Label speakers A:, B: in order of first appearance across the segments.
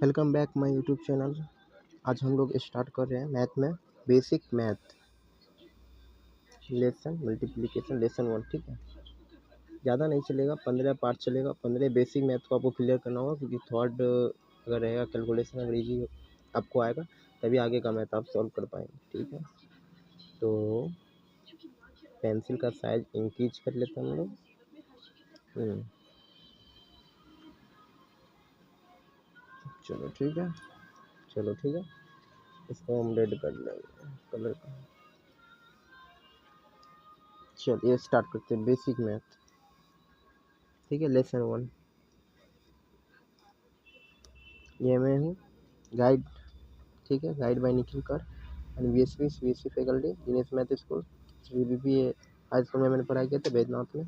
A: Welcome back my YouTube channel. आज हम लोग स्टार्ट कर रहे हैं मैथ में basic math lesson multiplication lesson 1। ठीक है, ज़्यादा नहीं चलेगा, 15 पार्ट चलेगा। 15 बेसिक मैथ को आपको क्लियर करना होगा, क्योंकि थर्ड अगर रहेगा कैलकुलेशन अगर इजी आपको आएगा तभी आगे का मैथ आप सॉल्व कर पाएंगे। ठीक है, तो पेंसिल का साइज इंक्रीज कर लेते हैं हम लोग। चलो ठीक है, इसको हम रेड कर लेंगे कलर का। चलिए स्टार्ट करते हैं बेसिक मैथ। ठीक है, लेसन 1। ये मैं हूँ गाइड। ठीक है, गाइड बाय निखिल कर and V S C faculty Dinesh math school CBP high school में मैंने पढ़ाई किया था बैजनाथ में।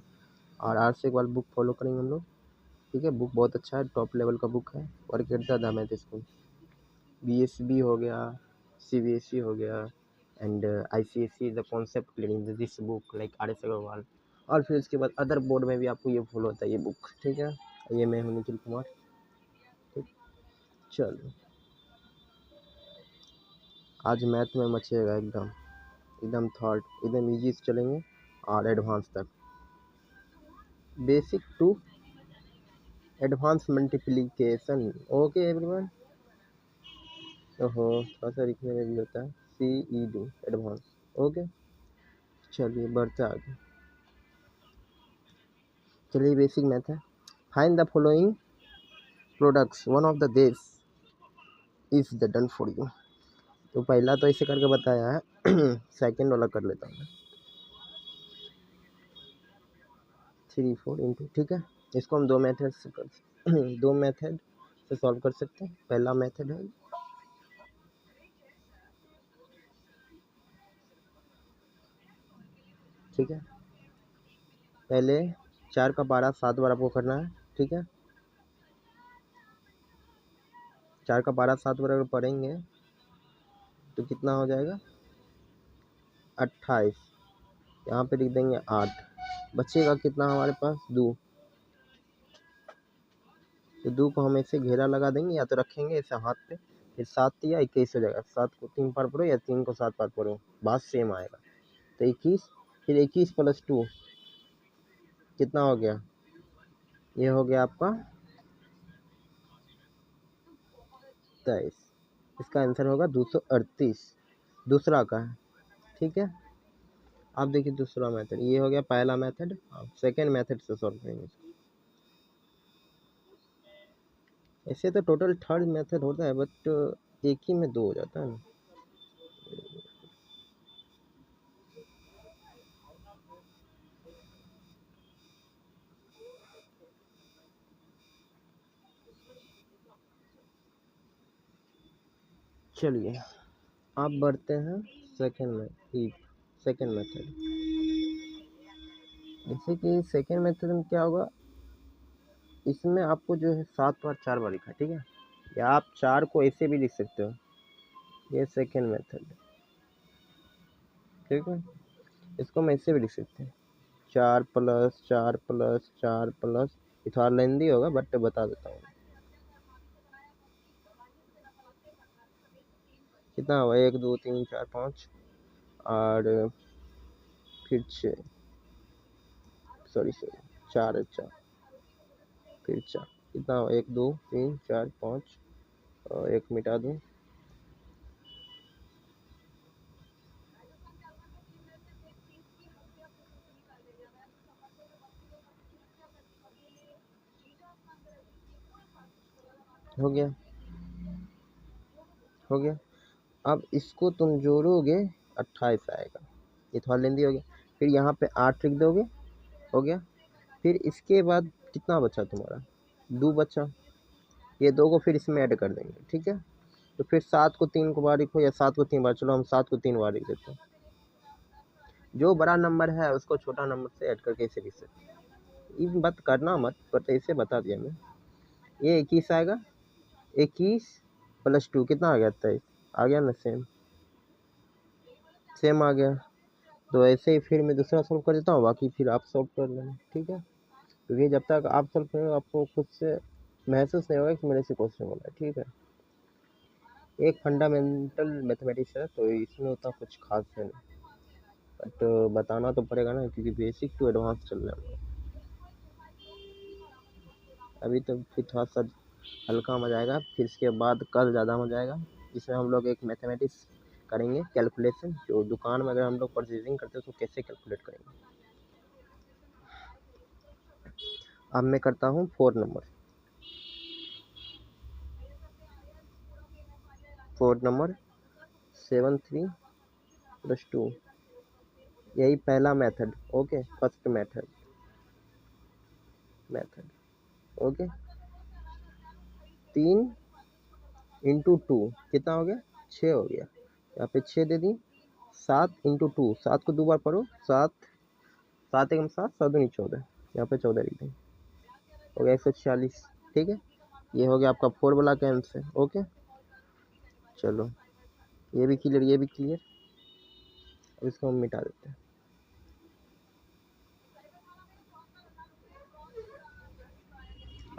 A: और आज से एक बार बुक फॉलो करेंगे हम लोग। ठीक है, बुक बहुत अच्छा है, टॉप लेवल का बुक है। Work at the math school BSB हो गया, CBSE हो गया and ICSE the concept clearing this book like RS Agarwal. और फिर उसके बाद अदर बोर्ड में भी आपको ये फॉलो होता है ये बुक। ठीक है, ये मैं हूँ निखिल कुमार। ठीक, चलो आज मैथ में मचेगा एकदम थर्ड, एकदम इजी से चलेंगे और एडवांस तक। Basic to advance multiplication. Okay everyone. ओहो, थोड़ा सा लिखने में भी होता है CED एडवांस। ओके, चलिए बढ़ते आगे। चलिए बेसिक मैथ है। Find the following products one of the this is the done for you. तो पहला तो ऐसे करके बताया है सेकंड वाला कर लेता हूँ 3 4 इंटू। ठीक है, इसको हम दो मेथड से सॉल्व कर सकते हैं। पहला मेथड है, ठीक है, पहले 4 का 12 7 बार आपको करना है। ठीक है, 4 का 12 7 बार अगर पढ़ेंगे तो कितना हो जाएगा 28। यहाँ पे लिख देंगे 8, बचेगा कितना हमारे पास 2। तो 2 को हम ऐसे घेरा लगा देंगे या तो रखेंगे ऐसे हाथ पे, फिर 7 या 21 हो जाएगा। 7 को 3 बार पढ़ो या 3 को 7 बार पढ़ो, बात सेम आएगा। तो 21, फिर 21 प्लस 2 कितना हो गया, ये हो गया आपका 23। इसका आंसर होगा 238, दूसरा का है। ठीक है, अब देखिए दूसरा मेथड, ये हो गया पहला मेथड। अब सेकेंड मेथड से सॉल्व करेंगे। ऐसे तो टोटल थर्ड मेथड होता है, बट एक ही में 2 हो जाता है ना। चलिए अब बढ़ते हैं सेकेंड मेथड। जैसे कि सेकेंड मेथड में क्या होगा, इसमें आपको जो है 7 बार 4 बार लिखा है। ठीक है, या आप 4 को ऐसे भी लिख सकते हो, ये सेकेंड मेथड। ठीक है, इसको हम ऐसे भी लिख सकते हैं 4 प्लस 4 प्लस 4 प्लस, ये थोड़ा लेंदी होगा बट बता देता हूँ। कितना हुआ 1 2 3 4 5 और फिर 6, सॉरी 4 अच्छा, फिर 4, कितना हुआ 1 2 3 4 5 और 1 मिटा दूँ, हो गया हो गया। अब इसको तुम जोड़ोगे 28 आएगा, ये थोड़ा लेंदी हो गया। फिर यहाँ पे 8 लिख दोगे, हो गया। फिर इसके बाद कितना बचा तुम्हारा 2 बचा, ये 2 को फिर इसमें ऐड कर देंगे। ठीक है, तो फिर 7 को 3 को बार लिखो या 7 को 3 बार, चलो हम 7 को 3 बार लिख देते हैं। जो बड़ा नंबर है उसको छोटा नंबर से ऐड करके इसे लिख सकते हैं। ये बात करना मत, बट ऐसे बता दिया मैं। ये 21 आएगा, 21 प्लस 2 कितना आ गया 23, आ गया ना, सेम आ गया। तो ऐसे ही फिर मैं दूसरा सॉल्व कर देता हूँ, बाकी फिर आप सॉल्व कर लेना। ठीक है, क्योंकि जब तक आप सॉल्व करेंगे आपको खुद से महसूस नहीं होगा कि मेरे से क्वेश्चन बोला है, ठीक है। एक फंडामेंटल मैथमेटिक्स है, तो इसमें उतना कुछ खास है नहीं, बट बताना तो पड़ेगा ना, क्योंकि बेसिक टू एडवांस चल रहा है। अभी तो फिर थोड़ा सा हल्का मजा आएगा, फिर इसके बाद कल ज़्यादा मजा आएगा। इसमें हम लोग एक मैथमेटिक्स करेंगे, कैलकुलेशन, जो दुकान में अगर हम लोग परचेजिंग करते हैं तो कैसे कैलकुलेट करेंगे। अब मैं करता हूँ 4 नंबर। 7 3 + 2, यही पहला method. Okay, first method okay. 3 × 2 कितना हो गया? 6 हो गया। यहाँ पे 6 दे दी। 7 × 2, 7 को 2 बार पढ़ो, 7 7 एकम 7, 7 दूनी 14, यहाँ पे 14 लिख दें, हो गया 146। ठीक है, ये हो गया आपका 4 वाला का आंसर। ओके, चलो ये भी क्लियर, ये भी क्लियर। अब इसको हम मिटा देते हैं।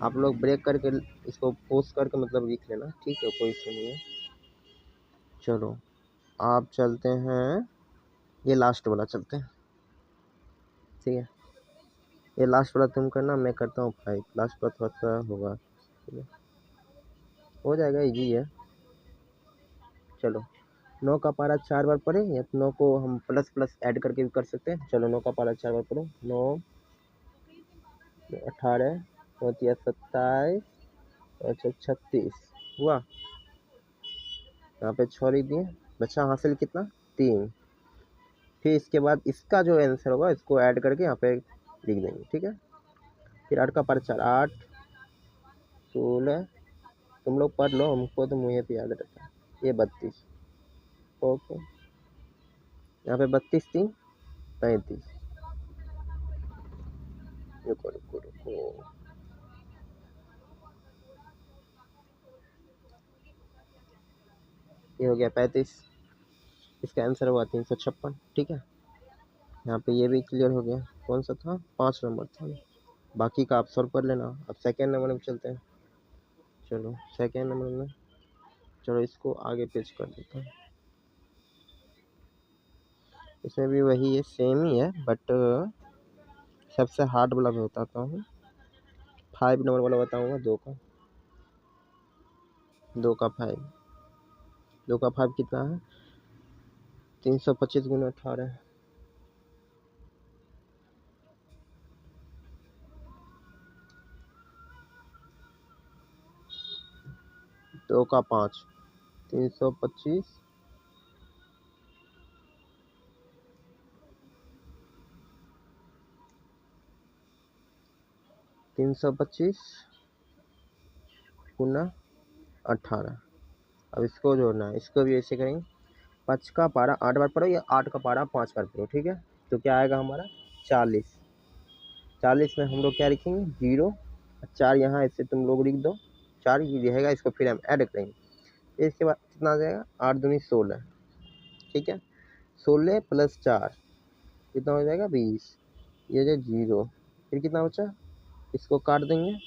A: आप लोग ब्रेक करके इसको पोस्ट करके मतलब लिख लेना, ठीक है, कोई इशू नहीं है। चलो आप चलते हैं, ये लास्ट वाला चलते हैं, ठीक है। ये लास्ट वाला तुम करना, मैं करता हूँ 5। लास्ट वाला थोड़ा सा होगा, ठीक है, हो जाएगा, इजी है। चलो 9 का पारा 4 बार पढ़े, या 9 को हम प्लस प्लस ऐड करके भी कर सकते हैं। चलो 9 का पारा 4 बार पढ़ो। 9 18 34 27 अच्छा 36 हुआ। यहाँ पे 6 लिख दिए, बच्चा हासिल कितना? 3। फिर इसके बाद इसका जो आंसर होगा इसको ऐड करके यहाँ पे लिख देंगे, ठीक है। फिर 8 का पारा 4, 8 16, तुम लोग पढ़ लो, हमको तो मुँह पे याद रहता है। ये 32। ओके, यहाँ पे 32 3 35। रुको रुको रुको, ये हो गया 35। इसका आंसर हुआ 356, ठीक है। यहाँ पे ये भी क्लियर हो गया। कौन सा था? 5 नंबर था, बाकी का आप सॉल्व कर लेना। अब सेकेंड नंबर में चलते हैं। चलो सेकेंड नंबर में, चलो इसको आगे पेज कर देता हूँ। इसमें भी वही है, सेम ही है, बट सबसे हार्ड वाला मैं बताता हूँ। 5 नंबर वाला बताऊँगा, 2 का 5। 2 का 5 कितना है? 325 × 18। 2 का 5 325 325 × 18। अब इसको जोड़ना है, इसको भी ऐसे करेंगे। 5 का पारा 8 बार पढ़ो, या 8 का पारा 5 बार पढ़ो, ठीक है। तो क्या आएगा हमारा? 40। 40 में हम लोग क्या लिखेंगे? 0। 4 यहाँ ऐसे तुम लोग लिख दो, 4 ही रहेगा, इसको फिर हम ऐड करेंगे। इसके बाद कितना आ जाएगा? 8 दूनी 16, ठीक है। 16 + 4 कितना हो जाएगा? 20। ये जो 0, फिर कितना बचा? इसको काट देंगे,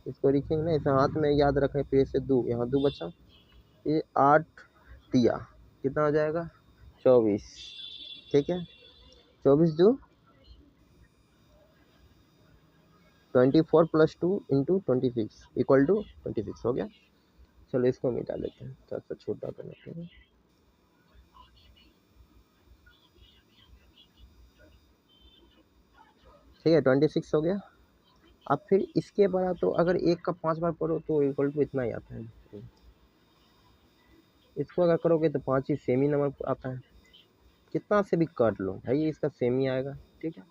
A: इसको लिखेंगे ना, इसे हाथ में याद रखें, फिर से 2, यहाँ 2 बचा। ये 8 दिया, कितना हो जाएगा? 24, ठीक है। 24 2 24 + 2 × 26 = 26 हो गया। चलो इसको मिटा लेते हैं, थोड़ा सा छोटा कर लेते हैं, ठीक है। 26 हो गया। अब फिर इसके बाद तो अगर 1 का 5 बार पढ़ो तो = इतना ही आता है। इसको अगर करोगे तो 5 ही सेमी नंबर आता है। कितना से भी काट लो भाई, इसका सेमी आएगा, ठीक है,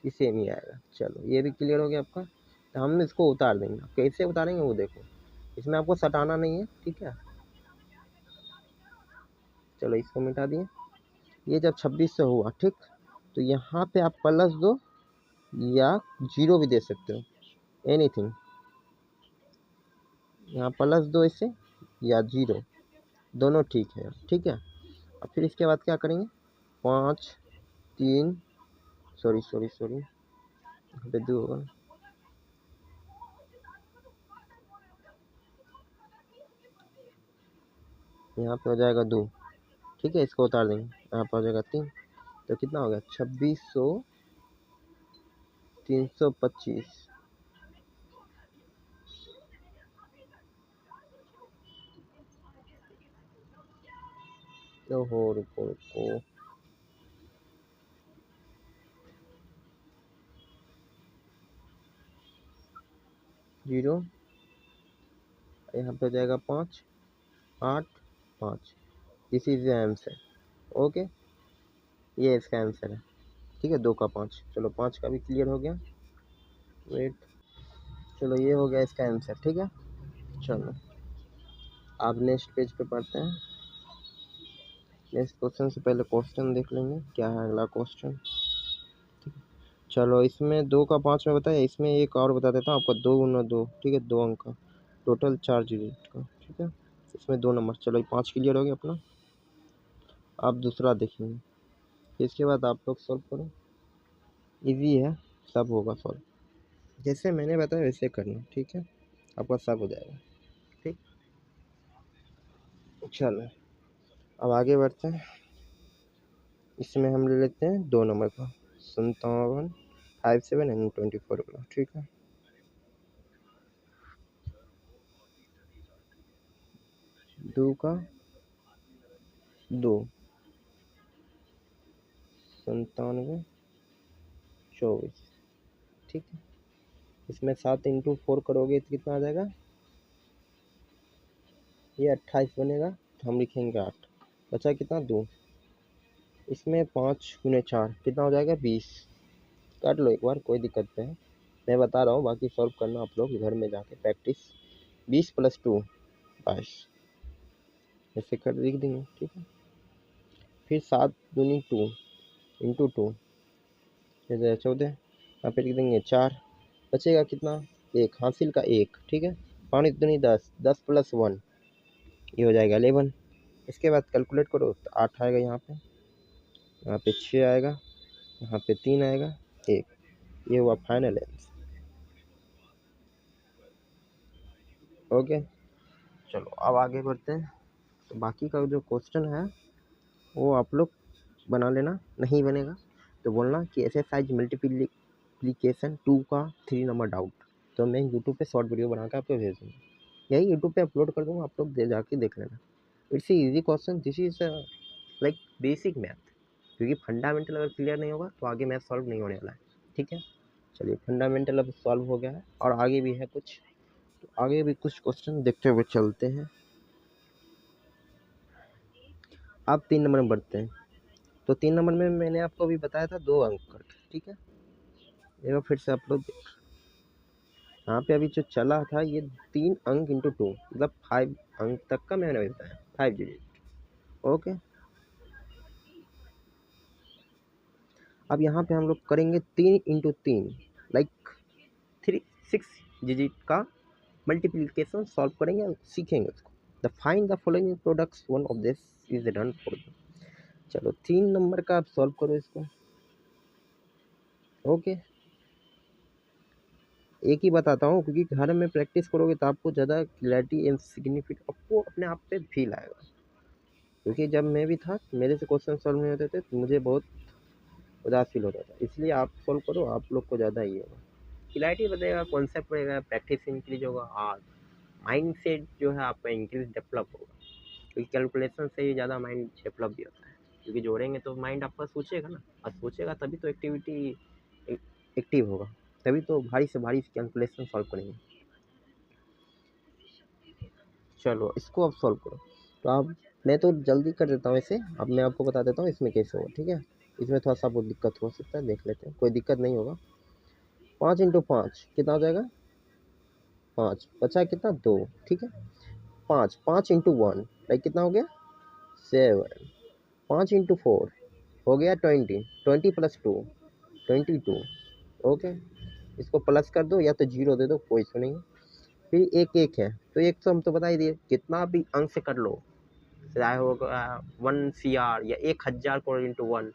A: ये सेमी आएगा। चलो ये भी क्लियर हो गया आपका। तो हम इसको उतार देंगे, कैसे उतारेंगे वो देखो, इसमें आपको सटाना नहीं है, ठीक है। चलो इसको मिटा दिए। ये जब 26 से हुआ, ठीक, तो यहाँ पे आप प्लस दो या 0 भी दे सकते हो, एनीथिंग। यहाँ प्लस दो इसे, या 0, दोनों ठीक है, ठीक है। अब फिर इसके बाद क्या करेंगे? 5 3 सॉरी यहाँ पे 2 होगा, यहाँ पे हो जाएगा 2, ठीक है, इसको उतार देंगे, यहाँ पे हो जाएगा 3, तो कितना हो गया 2600 325। ओहो रुको रुको, 0, यहाँ पे हो जाएगा 5 8 5। This is the answer. Okay, ये इसका आंसर है, ठीक है, 2 का 5। चलो 5 का भी क्लियर हो गया। वेट, चलो ये हो गया इसका आंसर, ठीक है। चलो आप नेक्स्ट पेज पे पढ़ते हैं। नेक्स्ट क्वेश्चन से पहले क्वेश्चन देख लेंगे क्या है अगला क्वेश्चन। चलो इसमें 2 का 5 में बताया, इसमें एक और बता देता हूँ आपको, 2 गुना 2, ठीक है, 2 अंक का, टोटल 4 डिजिट का, ठीक है, इसमें 2 नंबर। चलो ये 5 क्लियर हो गया अपना। आप दूसरा देखेंगे, इसके बाद आप लोग सॉल्व करो, इजी है, सब होगा सॉल्व, जैसे मैंने बताया वैसे करना, ठीक है, आपका सब हो जाएगा, ठीक। चलो अब आगे बढ़ते हैं। इसमें हम ले लेते हैं 2 नंबर का, 57 57 एंड 24 का, ठीक है। 2 का 2, 97 24, ठीक है। इसमें 7 इंटू 4 करोगे तो कितना आ जाएगा, ये 28 बनेगा, तो हम लिखेंगे 8, बचा कितना 2। इसमें 5 गुने 4 कितना हो जाएगा 20, काट लो एक बार, कोई दिक्कत नहीं है, मैं बता रहा हूँ, बाकी सॉल्व करना आप लोग घर में जाके प्रैक्टिस। 20 + 2 22, ऐसे कर लिख देंगे, ठीक है। फिर 7 दूनी 2 इंटू 2 14, यहाँ पे लिख देंगे 4, बचेगा कितना 1, हासिल का 1, ठीक है। 5 दूनी 10, 10 + 1 ये हो जाएगा 11। इसके बाद कैलकुलेट करो तो 8 आएगा, यहाँ पे 6 आएगा, यहाँ पे 3 आएगा 1, ये हुआ फाइनल आंसर। ओके, चलो अब आगे बढ़ते हैं। तो बाकी का जो क्वेश्चन है वो आप लोग बना लेना, नहीं बनेगा तो बोलना कि एक्सरसाइज मल्टीप्लिकेशन 2 का 3 नंबर डाउट, तो मैं यूट्यूब पे शॉर्ट वीडियो बना के आपको भेज दूँगा, यही यूट्यूब पे अपलोड कर दूँगा, आप लोग जाके देख लेना। It's easy question, this is like basic math, क्योंकि फंडामेंटल अगर क्लियर नहीं होगा तो आगे मैथ सॉल्व नहीं होने वाला है, ठीक है। चलिए फंडामेंटल अब सॉल्व हो गया है, और आगे भी है कुछ, तो आगे भी कुछ क्वेश्चन देखते हुए चलते हैं। आप 3 नंबर में बढ़ते हैं। तो 3 नंबर में मैंने आपको अभी बताया था 2 अंक करके, ठीक है। एक बार फिर से आप लोग यहाँ पे अभी जो चला था ये 3 अंक इंटू 2 मतलब 5 अंक तक का मैंने बताया, 5 डिजिट। ओके, अब यहाँ पे हम लोग करेंगे 3 इंटू 3 लाइक 6 डिजिट का मल्टीप्लिकेशन सॉल्व करेंगे और सीखेंगे उसको। The find the following products, one of this is done for you. चलो 3 नंबर का आप सॉल्व करो इसको। ओके, एक ही बताता हूँ क्योंकि घर में प्रैक्टिस करोगे तो आपको ज़्यादा क्लैरिटी एंड सिग्निफिकेंट आपको अपने आप पे फील आएगा, क्योंकि जब मैं भी था मेरे से क्वेश्चन सॉल्व नहीं होते थे तो मुझे बहुत उदास फील होता था, इसलिए आप सॉल्व करो, आप लोग को ज़्यादा ही होगा, क्लैरिटी बढ़ेगा, कॉन्सेप्ट बढ़ेगा, प्रैक्टिस इंक्रीज होगा, और माइंड सेट जो है आपका इंक्रीज डेवलप होगा, क्योंकि कैलकुलेशन से ही ज़्यादा माइंड डेवलप भी होता है, क्योंकि जोड़ेंगे तो माइंड आपका सोचेगा ना, और सोचेगा तभी तो एक्टिविटी एक्टिव होगा, तभी तो भारी से भारी कैलकुलेशन सॉल्व करेंगे। चलो इसको अब सॉल्व करो, तो आप, मैं तो जल्दी कर देता हूँ इसे, अब मैं आपको बता देता हूँ इसमें कैसे होगा, ठीक है। इसमें थोड़ा सा बहुत दिक्कत हो सकता है, देख लेते हैं, कोई दिक्कत नहीं होगा। 5 इंटू 5 कितना हो जाएगा 5, बचा कितना 2, ठीक है। 5 इंटू 1 लाइक कितना हो गया 7, 5 इंटू 4 हो गया 20, 20 + 2 22। ओके, इसको प्लस कर दो या तो जीरो दे दो, कोई इशू नहीं है। फिर एक है, तो एक तो हम तो बता ही दिए, कितना भी अंक से कर लो, चाहे होगा 1 CR या 1000 करोड़ इंटू 1,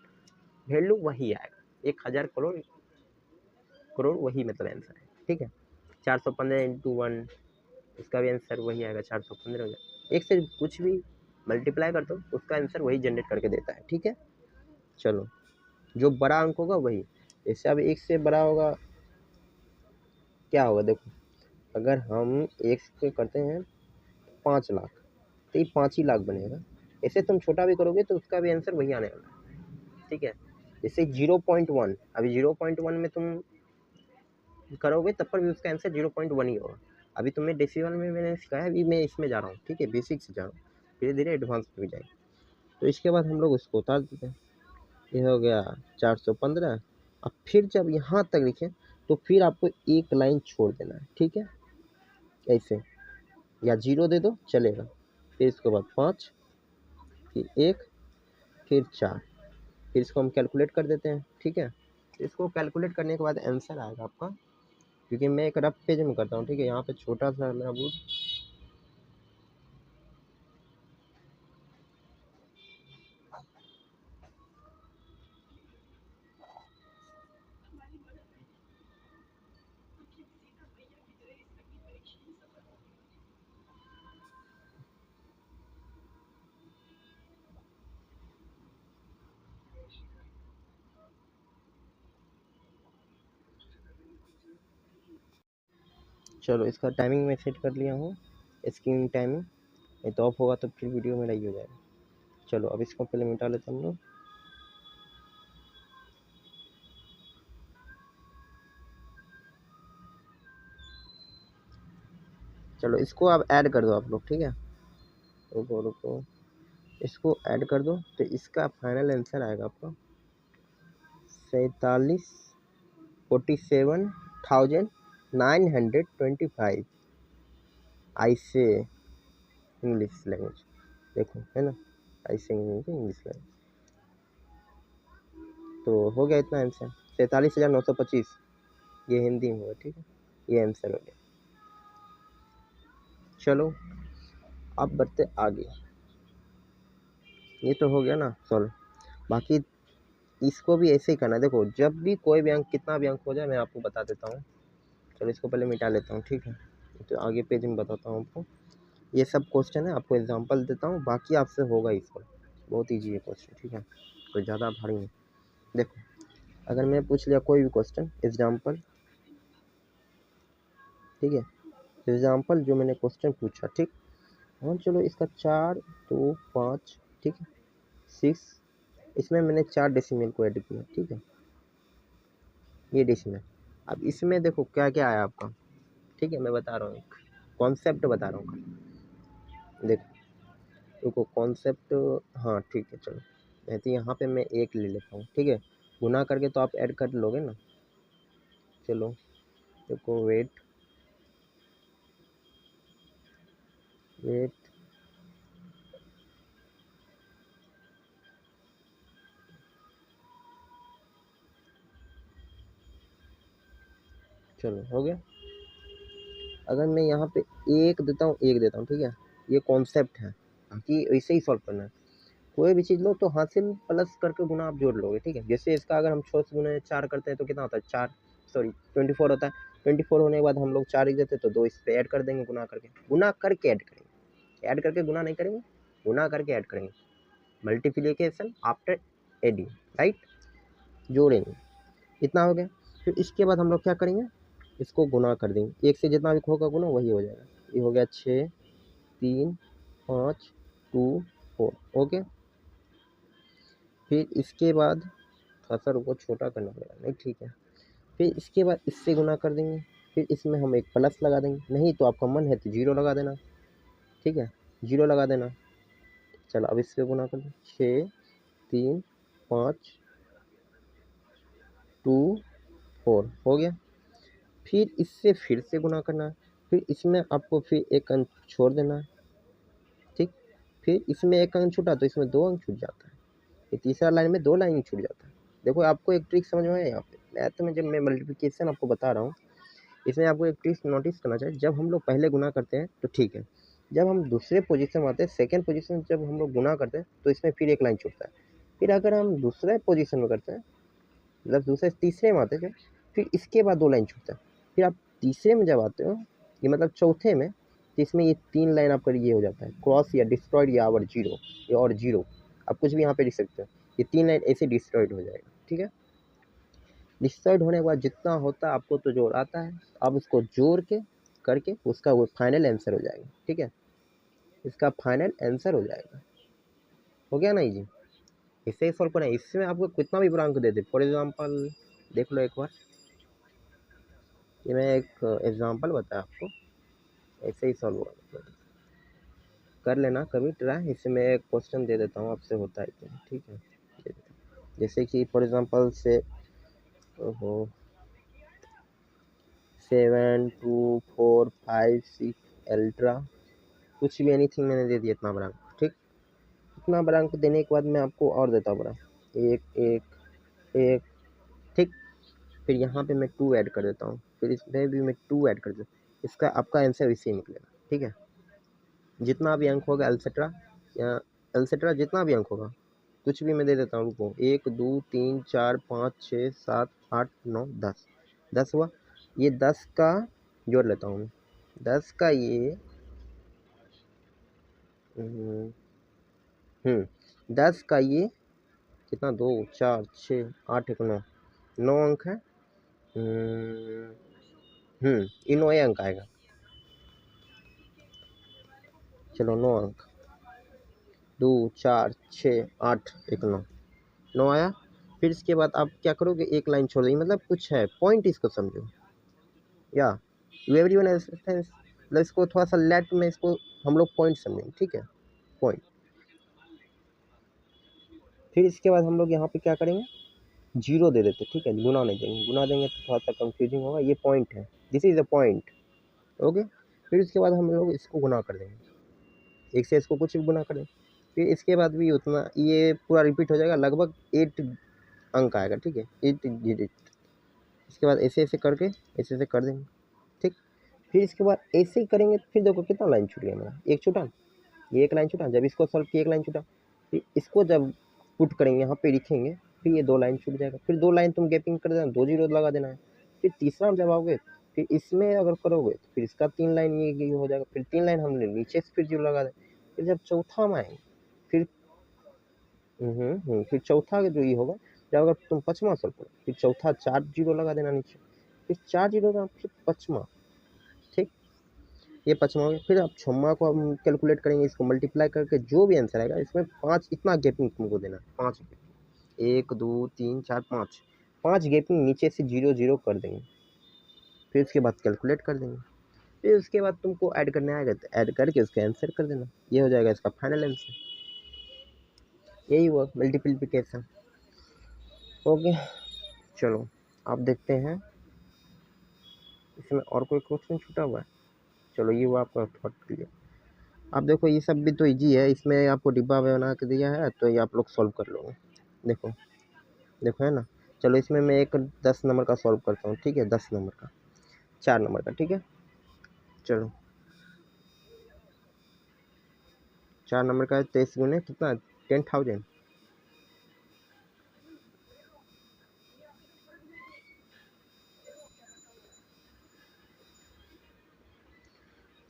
A: वैल्यू वही आएगा, 1000 करोड़ वही मतलब आंसर है, ठीक है। 415 इंटू 1, इसका भी आंसर वही आएगा, 415 हो जाएगा, एक से कुछ भी मल्टीप्लाई करते हो उसका आंसर वही जनरेट करके देता है, ठीक है। चलो, जो बड़ा अंक होगा वही, इससे अब एक से बड़ा होगा क्या होगा, देखो अगर हम एक से करते हैं 5 लाख तो ये 5 ही लाख बनेगा। ऐसे तुम छोटा भी करोगे तो उसका भी आंसर वही आने वाला है, ठीक है। जैसे 0.1, अभी 0.1 में तुम करोगे तब पर भी उसका आंसर 0.1 ही होगा। अभी तुम्हें डेसिमल में मैंने सिखाया, अभी मैं इसमें जा रहा हूँ, ठीक है, बेसिक से जा रहा हूँ, धीरे धीरे एडवांस में भी जाएंगे। तो इसके बाद हम लोग उसको उतार देते हैं, ये हो गया 415। अब फिर जब यहाँ तक लिखें तो फिर आपको एक लाइन छोड़ देना है, ठीक है, ऐसे, या 0 दे दो चलेगा। फिर इसके बाद 5, फिर 1, फिर 4, फिर इसको हम कैलकुलेट कर देते हैं, ठीक है। इसको कैलकुलेट करने के बाद आंसर आएगा आपका, क्योंकि मैं एक रफ पेज में करता हूँ, ठीक है, यहाँ पे छोटा सा मेरा बोर्ड। चलो, इसका टाइमिंग मैं सेट कर लिया हूँ, स्क्रीन टाइमिंग, नहीं तो ऑफ होगा तो फिर वीडियो मेरा ही हो जाएगा। चलो अब इसको पहले मिटा लेते हैं हम लोग। चलो इसको अब ऐड कर दो आप लोग, ठीक है, रुको रुको, इसको ऐड कर दो तो इसका फाइनल आंसर आएगा आपका 47,925। ऐसे इंग्लिश लैंग्वेज, देखो है ना, ऐसे इंग्लिश लैंग्वेज। तो हो गया इतना आंसर, 47,925, ये हिंदी में हुआ, ठीक है, ये आंसर हो गया। चलो अब बढ़ते आगे, ये तो हो गया ना सॉल्व। बाकी इसको भी ऐसे ही करना है, देखो जब भी कोई भी अंक, कितना भी अंक हो जाए मैं आपको बता देता हूँ। चलो इसको पहले मिटा लेता हूँ, ठीक है, तो आगे पेज में बताता हूँ आपको। ये सब क्वेश्चन है, आपको एग्जांपल देता हूँ, बाकी आपसे होगा ही सॉल्व, बहुत ईजी है क्वेश्चन, ठीक है, कोई ज़्यादा भारी नहीं। देखो अगर मैं पूछ लिया कोई भी क्वेश्चन एग्जाम्पल, ठीक है, एग्जाम्पल जो मैंने क्वेश्चन पूछा, ठीक, हाँ चलो इसका 4 2 5, ठीक है, 6, इसमें मैंने 4 डेसिमल को ऐड किया, ठीक है, ये डेसिमल। अब इसमें देखो क्या क्या आया आपका, ठीक है, मैं बता रहा हूँ, कॉन्सेप्ट बता रहा हूँ, देखो कॉन्सेप्ट, हाँ ठीक है, चलो मैं तो यहाँ पे मैं 1 ले लेता हूँ, ठीक है, गुना करके तो आप ऐड कर लोगे ना। चलो देखो वेट वेट, चलो हो गया। अगर मैं यहाँ पे 1 देता हूँ, 1 देता हूँ, ठीक है, ये कॉन्सेप्ट है, बाकी ऐसे ही सॉल्व करना है। कोई भी चीज़ लो तो हासिल प्लस करके गुना आप जोड़ लोगे, ठीक है। जैसे इसका अगर हम 6 से गुना 4 करते हैं तो कितना होता है, 4 सॉरी 24 होता है। 24 होने के बाद हम लोग 4 ही देते हैं तो 2 इस पे ऐड कर देंगे, गुना करके ऐड करेंगे, ऐड करके गुना नहीं करेंगे, गुना करके ऐड करेंगे, मल्टीप्लिकेशन आफ्टर एडिंग, राइट, जोड़ेंगे, इतना हो गया। फिर इसके बाद हम लोग क्या करेंगे, इसको गुना कर देंगे, 1 से जितना भी होगा गुना वही हो जाएगा। ये हो गया 6 3 5 2 4, ओके। फिर इसके बाद थोड़ा सा रुको, छोटा करना पड़ेगा, नहीं ठीक है। फिर इसके बाद इससे गुना कर देंगे, फिर इसमें हम एक प्लस लगा देंगे, नहीं तो आपका मन है तो 0 लगा देना, ठीक है, 0 लगा देना। चलो अब इससे गुना कर दें, 6 3 5 2 4 हो गया। फिर इससे फिर से गुना करना है, फिर इसमें आपको फिर एक अंक छोड़ देना है, ठीक। फिर इसमें एक अंक छूटा तो इसमें 2 अंक छूट जाता है, ये तीसरा लाइन में 2 लाइन छूट जाता है। देखो आपको एक ट्रिक समझ में आया, यहाँ पे मैथ में जब मैं मल्टीप्लिकेशन आपको बता रहा हूँ, इसमें आपको एक ट्रिक नोटिस करना चाहिए। जब हम लोग पहले गुना करते हैं तो ठीक है, जब हम दूसरे पोजीशन में आते हैं, सेकंड पोजीशन जब हम लोग गुना करते हैं तो इसमें फिर एक लाइन छूटता है। फिर अगर हम दूसरे पोजीशन में करते हैं, मतलब दूसरे तीसरे में आते हैं, फिर इसके बाद 2 लाइन छूटता है। फिर आप तीसरे में जब आते हो, ये मतलब चौथे में, तो इसमें ये 3 लाइन आपका ये हो जाता है, क्रॉस या डिस्ट्रॉयड या और जीरो, या और जीरो, आप कुछ भी यहाँ पे लिख सकते हो। ये 3 लाइन ऐसे डिस्ट्रॉयड हो जाएगा, ठीक है। डिस्ट्रॉयड होने के बाद जितना होता है आपको तो जोड़ आता है, आप उसको जोड़ के करके उसका वो फाइनल आंसर हो जाएगा, ठीक है। इसका फाइनल आंसर हो जाएगा। हो गया नहीं जी, इससे ही सॉल्व करें। इसमें आपको कितना भी ब्रांक दे दे, फॉर एग्जांपल देख लो एक बार, ये मैं एक एग्जांपल बताया आपको, ऐसे ही सॉल्व होगा, कर लेना कभी ट्राई। इससे मैं एक क्वेश्चन दे देता हूँ, आपसे होता है क्या, ठीक है। जैसे कि फॉर एग्जांपल से 7 2 4 5 6 अल्ट्रा, कुछ भी एनीथिंग मैंने दे दिया इतना ब्रांक, ठीक। इतना ब्रांक देने के बाद मैं आपको और देता हूँ ब्रांक, एक एक एक, ठीक। फिर यहाँ पे मैं 2 ऐड कर देता हूँ, फिर इसमें भी मैं 2 ऐड कर देता हूँ, इसका आपका आंसर इसी निकलेगा, ठीक है। जितना भी अंक होगा एल्सेट्रा या एल्सेट्रा, जितना भी अंक होगा, कुछ भी मैं दे देता हूँ रुको, 1 2 3 4 5 6 7 8 9 10, 10 हुआ। ये 10 का जोड़ लेता हूँ मैं, 10 का ये 10 का ये कितना, 2 4 6 8 1 9, 9 अंक है। ये 9 अंक आएगा, चलो 9 अंक, 2 4 6 8 1 9, 9 आया। फिर इसके बाद आप क्या करोगे, एक लाइन छोड़ देंगे, मतलब कुछ है पॉइंट, इसको समझो या यू एवरीवन अंडरस्टैंड्स, मतलब इसको थोड़ा सा लेट में इसको हम लोग पॉइंट समझेंगे, ठीक है, पॉइंट। फिर इसके बाद हम लोग यहाँ पे क्या करेंगे, जीरो दे देते, ठीक है, गुना नहीं देंगे, गुना देंगे तो थोड़ा सा कंफ्यूजिंग होगा। ये पॉइंट है, this is a point, okay. फिर इसके बाद हम लोग इसको गुना कर देंगे, एक से इसको कुछ भी गुना कर देंगे। फिर इसके बाद भी उतना, ये पूरा रिपीट हो जाएगा, लगभग 8 अंक आएगा, ठीक है, 8 डिजिट। इसके बाद ऐसे ऐसे करके ऐसे ऐसे कर देंगे, ठीक। फिर इसके बाद ऐसे ही करेंगे, फिर देखो कितना लाइन छूट गया मेरा, एक छूटा, ये एक लाइन छूटा, जब इसको सॉल्व किया एक लाइन छूटा। फिर इसको जब पुट करेंगे यहाँ पे लिखेंगे, फिर ये 2 लाइन छूट जाएगा, फिर 2 लाइन तुम गैपिंग कर देना, 2 जीरो लगा देना है। फिर तीसरा जब आओगे, फिर इसमें अगर करोगे तो फिर इसका 3 लाइन ये हो जाएगा, फिर 3 लाइन हमने नीचे से फिर जीरो लगा दें। फिर जब चौथा में आएंगे, फिर फिर चौथा जो ये होगा, जब अगर तुम पचमा सॉल्व करो, फिर चौथा 4 जीरो लगा देना नीचे, फिर 4 जीरो का फिर पचमा, ठीक। ये पचमा हो गया। फिर आप छम्मा को हम कैलकुलेट करेंगे, इसको मल्टीप्लाई करके जो भी आंसर आएगा, इसमें 5 इतना गैपिंग तुमको देना है, 5 गैपिंग, 1 2 3 4 5, 5 गैपिंग नीचे से जीरो जीरो कर देंगे। फिर उसके बाद कैलकुलेट कर देंगे, फिर उसके बाद तुमको ऐड करने आएगा तो ऐड करके उसका आंसर कर देना, ये हो जाएगा इसका फाइनल आंसर। यही हुआ मल्टीप्लिकेशन, ओके। चलो आप देखते हैं इसमें और कोई क्वेश्चन छूटा हुआ है। चलो ये हुआ आपका थॉट क्लियर। आप देखो ये सब भी तो इजी है, इसमें आपको डिब्बा बना के दिया है, तो ये आप लोग सॉल्व कर लोगे। देखो देखो है ना। चलो इसमें मैं एक 10 नंबर का सॉल्व करता हूँ, ठीक है, 10 नंबर का, 4 नंबर का, ठीक है। चलो 4 नंबर का 23 गुने कितना, 10,000,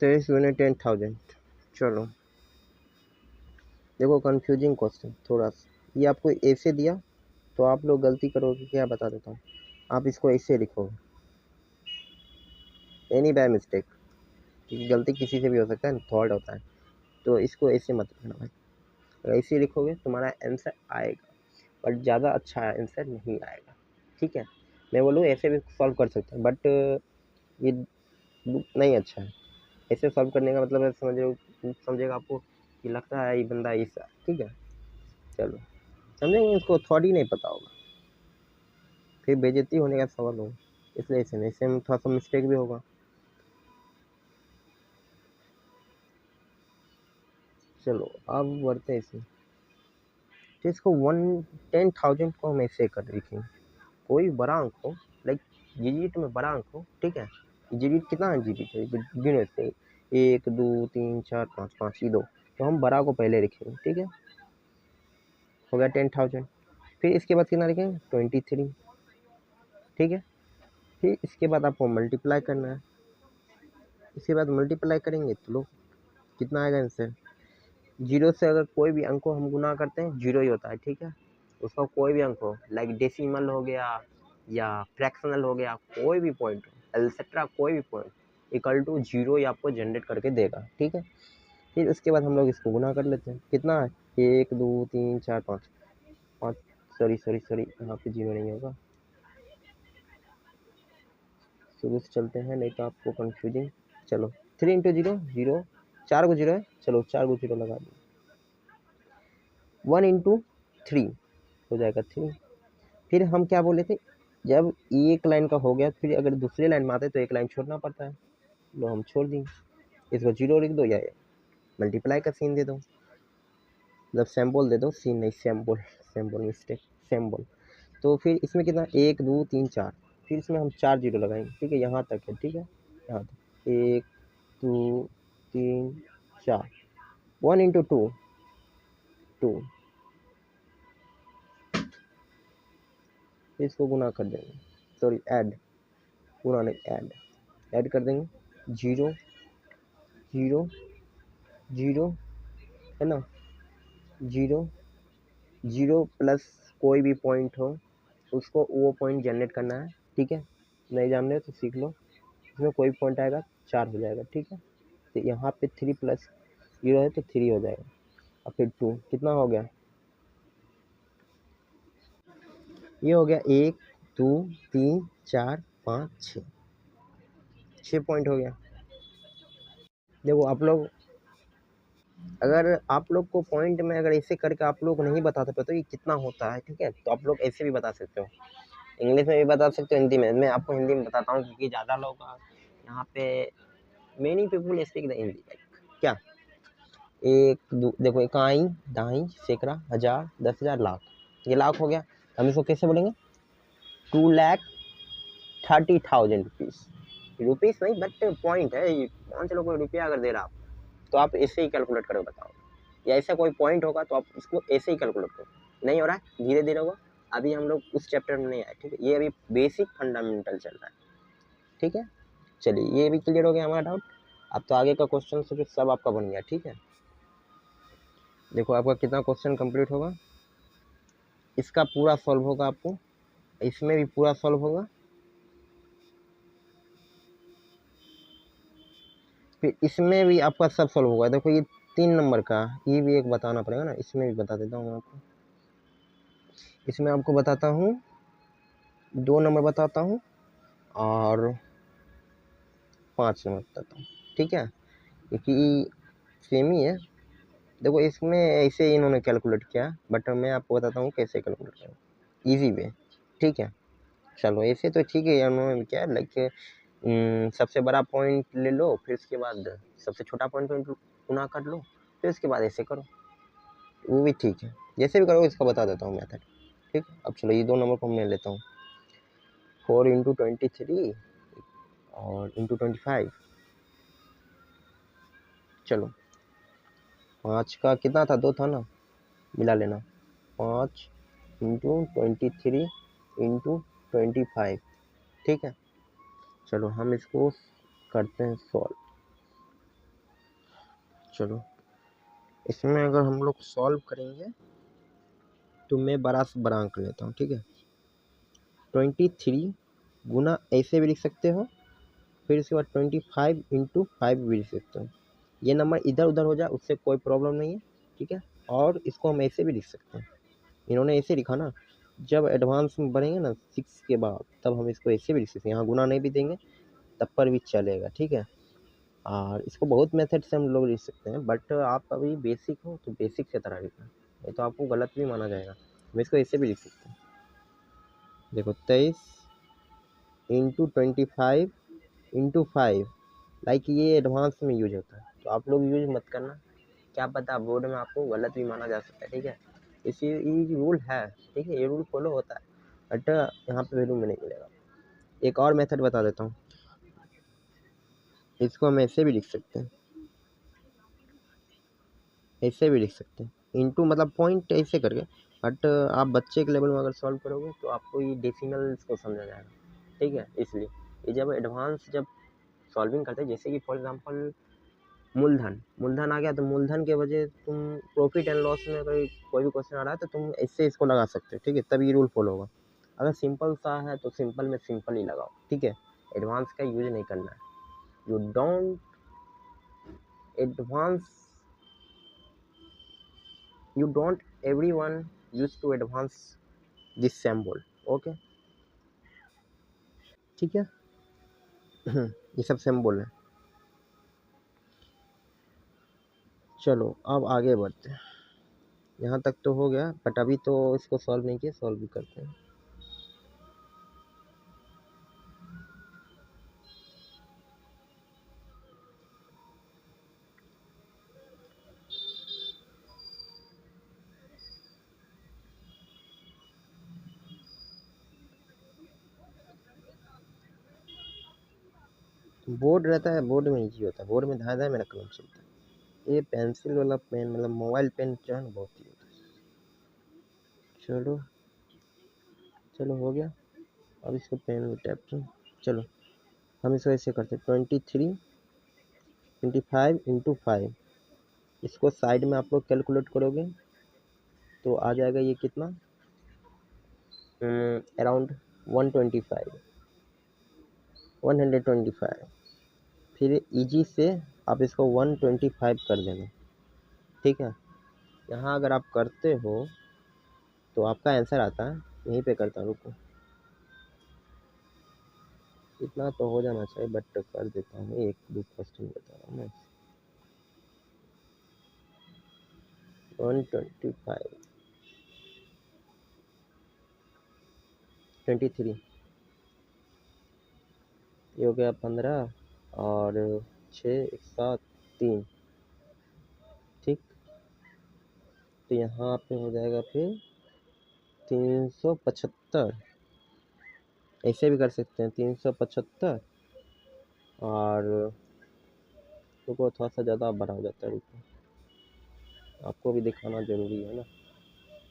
A: 23 गुने 10,000। चलो देखो कंफ्यूजिंग क्वेश्चन थोड़ा सा, ये आपको ऐसे दिया तो आप लोग गलती करोगे क्या, बता देता हूँ। आप इसको ऐसे लिखोगे, एनी बाय मिस्टेक, क्योंकि गलती किसी से भी हो सकता है, थॉट होता है, तो इसको ऐसे मत लिखना भाई। अगर ऐसे लिखोगे तुम्हारा आंसर आएगा, बट ज़्यादा अच्छा आंसर नहीं आएगा, ठीक है। मैं बोलूँ ऐसे भी सॉल्व कर सकते हैं, बट ये नहीं अच्छा है। ऐसे सॉल्व करने का मतलब है, समझेगा आपको कि लगता है ये बंदा ऐसा, ठीक है। चलो समझेंगे, इसको थॉट ही नहीं पता होगा, फिर बेइज्जती होने का सवाल होगा, इसलिए ऐसे नहीं, इससे में थोड़ा सा मिस्टेक भी होगा। चलो अब बढ़ते हैं इसमें, तो इसको 10,000 को हम ऐसे कर लिखेंगे, कोई बड़ा अंक हो, लाइक डिजिट में बड़ा अंक हो, ठीक है। डिजिट कितना है, डिजिट है गिनो से, 1 2 3 4 5, 5 ही 2, तो हम बड़ा को पहले लिखेंगे, ठीक है। हो गया 10,000। फिर इसके बाद कितना लिखेंगे, 23, ठीक है। फिर इसके बाद आपको मल्टीप्लाई करना है, इसके बाद मल्टीप्लाई करेंगे तो लो कितना आएगा आंसर। 0 से अगर कोई भी अंक को हम गुना करते हैं 0 ही होता है, ठीक है। उसका कोई भी अंक हो, लाइक डेसिमल हो गया या फ्रैक्शनल हो गया, कोई भी पॉइंट हो, एटसेट्रा कोई भी पॉइंट इक्वल टू 0 ही आपको जनरेट करके देगा, ठीक है। फिर उसके बाद हम लोग इसको गुना कर लेते हैं, कितना है 1 2 3 4 5 5, सॉरी यहाँ पे 0 नहीं होगा, शुरू से चलते हैं नहीं तो आपको कंफ्यूजिंग। चलो 3 इंटू 0 0, 4 को 0 है, चलो 4 को 0 लगा दो, 1 इंटू 3 हो जाएगा 3। फिर हम क्या बोले थे, जब एक लाइन का हो गया फिर अगर दूसरे लाइन में आते तो एक लाइन छोड़ना पड़ता है, लो हम छोड़ दें, इसको 0 लिख दो या मल्टीप्लाई का सीन दे दो, मतलब सैम्बल दे दो, सीन नहीं सैम्बल मिस्टेक सैम्बल। तो फिर इसमें कितना 1 2 3 4, फिर इसमें हम 4 0 लगाएंगे, ठीक है, यहाँ तक है, ठीक है, यहाँ तक 1 2 3 4, 1 इंटू 2 2, इसको गुना कर देंगे, सॉरी ऐड, गुना नहीं ऐड कर देंगे, 0 0 0 है ना, 0 0 प्लस कोई भी पॉइंट हो उसको वो पॉइंट जनरेट करना है, ठीक है, नहीं जान रहे तो सीख लो, इसमें कोई पॉइंट आएगा 4 हो जाएगा, ठीक है। तो यहाँ पे 3 प्लस 0 है तो 3 हो जाएगा, और फिर 2 कितना हो गया, ये हो गया 1 2 3 4 5 6 पॉइंट हो गया। देखो आप लोग, अगर आप लोग को पॉइंट में अगर ऐसे करके आप लोग नहीं बता सकते तो ये कितना होता है, ठीक है, तो आप लोग ऐसे भी बता सकते हो, इंग्लिश में भी बता सकते हो, हिंदी में, मैं आपको हिंदी में बताता हूँ क्योंकि ज़्यादा लोग यहाँ पे many people speak the Hindi, क्या देखो इकाई दहाई सैकड़ा हजार 10,000 लाख, ये लाख हो गया, हम इसको कैसे बोलेंगे 2,30,000 रुपीज़ नहीं बट पॉइंट है, मान चलो कोई रुपया अगर दे रहा आप तो आप ऐसे ही कैलकुलेट करो, बताओ, या ऐसा कोई पॉइंट होगा तो आप इसको ऐसे ही कैलकुलेट करो, नहीं हो रहा है धीरे धीरे होगा, अभी हम लोग उस चैप्टर में नहीं आए, ठीक है, ये अभी बेसिक फंडामेंटल चल रहा है, ठीक है। चलिए ये भी क्लियर हो गया हमारा डाउट, अब तो आगे का क्वेश्चन सब आपका बन गया, ठीक है। देखो आपका कितना क्वेश्चन कंप्लीट होगा, इसका पूरा सॉल्व होगा आपको, इसमें भी पूरा सॉल्व होगा, फिर इसमें भी आपका सब सॉल्व होगा। देखो ये 3 नंबर का, ये भी एक बताना पड़ेगा ना, इसमें भी बता देता हूँ आपको, इसमें आपको बताता हूँ 2 नंबर बताता हूँ और 5 नंबर बताता हूँ, ठीक है, क्योंकि सेम ही है। देखो इसमें ऐसे इन्होंने कैलकुलेट किया बट मैं आपको बताता हूँ कैसे कैलकुलेट करें, ईजी वे, ठीक है। चलो ऐसे तो ठीक है, उन्होंने क्या लाइक सबसे बड़ा पॉइंट ले लो, फिर उसके बाद सबसे छोटा पॉइंट गुना कर लो, फिर उसके बाद ऐसे करो, वो भी ठीक है, जैसे भी करो इसका बता देता हूँ मेथड, ठीक है। अब चलो ये 2 नंबर को मैं लेता हूँ, 4 इंटू 23 और इंटू 25, चलो 5 का कितना था 2 था ना, मिला लेना, 5 इंटू 23 इंटू 25, ठीक है। चलो हम इसको करते हैं सॉल्व, चलो इसमें अगर हम लोग सॉल्व करेंगे तो मैं बड़ा से बड़ा अंक लेता हूँ, ठीक है, 23 गुना ऐसे भी लिख सकते हो, फिर उसके बाद 25 इंटू 5 भी लिख सकते हो, ये नंबर इधर उधर हो जाए उससे कोई प्रॉब्लम नहीं है, ठीक है। और इसको हम ऐसे भी लिख सकते हैं, इन्होंने ऐसे लिखा ना, जब एडवांस में बढ़ेंगे ना 6 के बाद तब हम इसको ऐसे भी लिख सकते हैं, यहाँ गुना नहीं भी देंगे तब पर भी चलेगा, ठीक है। और इसको बहुत मेथड से हम लोग लिख सकते हैं बट आप अभी बेसिक हो तो बेसिक से तरह लिखना, नहीं तो आपको गलत भी माना जाएगा, हम इसको ऐसे भी लिख सकते हैं, देखो 23 इंटू 25 इंटू 5, लाइक ये एडवांस में यूज होता है तो आप लोग यूज मत करना, क्या पता बोर्ड में आपको गलत भी माना जा सकता है, ठीक है, इसी ये रूल है, ठीक है, ये रूल फॉलो होता है बट यहाँ पे वैल्यू में नहीं मिलेगा। एक और मेथड बता देता हूँ, इसको हम ऐसे भी लिख सकते हैं, ऐसे भी लिख सकते हैं, इंटू मतलब पॉइंट ऐसे करके, बट आप बच्चे के लेवल में अगर सॉल्व करोगे तो आपको ये डेसिमल्स को समझा जाएगा, ठीक है, इसलिए ये जब एडवांस जब सॉल्विंग करते हैं, जैसे कि फॉर एग्जांपल मूलधन आ गया, तो मूलधन के वजह तुम प्रॉफिट एंड लॉस में अगर कोई भी क्वेश्चन आ रहा है तो तुम इससे इसको लगा सकते हो, ठीक है, तब ये रूल फॉलो होगा। अगर सिंपल सा है तो सिंपल में सिंपल ही लगाओ, ठीक है, एडवांस का यूज नहीं करना है। You don't everyone use to advance this symbol, okay, ठीक है। ये सब सिंबल है। चलो अब आगे बढ़ते हैं। यहाँ तक तो हो गया, बट अभी तो इसको सॉल्व नहीं किया, सॉल्व भी करते हैं। बोर्ड रहता है, बोर्ड में इजी होता है, बोर्ड में धाए मेरा कलम चलता है। ये पेंसिल वाला पेन मतलब मोबाइल पेन जो है ना बहुत ही होता है। चलो हो गया। अब इसको पेन में टैप करें। चलो हम इसको ऐसे करते हैं, 25 इंटू 5, इसको साइड में आप लोग कैलकुलेट करोगे तो आ जाएगा ये कितना, अराउंड 125। फिर इजी से आप इसको 125 कर देना, ठीक है। यहाँ अगर आप करते हो तो आपका आंसर आता है, यहीं पे करता हूँ, रुको, इतना तो हो जाना चाहिए, बट कर देता हूँ, एक दो क्वेश्चन बता रहा हूँ मैं। 125 23, ये हो गया 15 और 6 7 3, ठीक। तो यहाँ पे हो जाएगा फिर 375, ऐसे भी कर सकते हैं 375, और रुको थोड़ा सा ज़्यादा बड़ा हो जाता है, रुको, आपको भी दिखाना ज़रूरी है ना,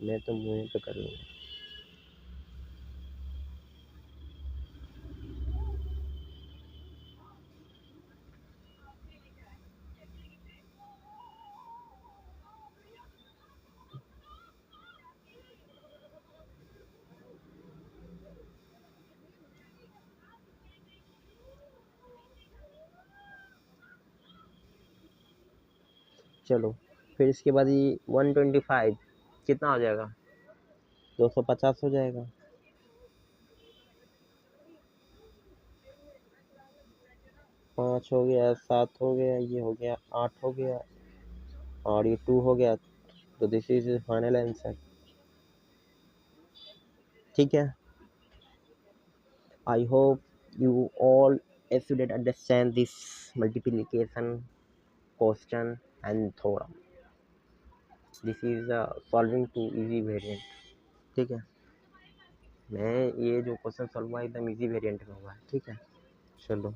A: मैं तो मुँह पे कर लूँगा। चलो फिर इसके बाद ये 125 कितना हो जाएगा, 250 हो जाएगा। 5 हो गया, 7 हो गया, ये हो गया 8 हो गया, और ये 2 हो गया, तो दिस इज फाइनल आंसर, ठीक है। I hope you all student understand this multiplication question and theorem. This is solving to easy variant, ठीक है। मैं ये जो क्वेश्चन सॉल्व हुआ एकदम इजी वेरिएंट में हुआ है, ठीक है। चलो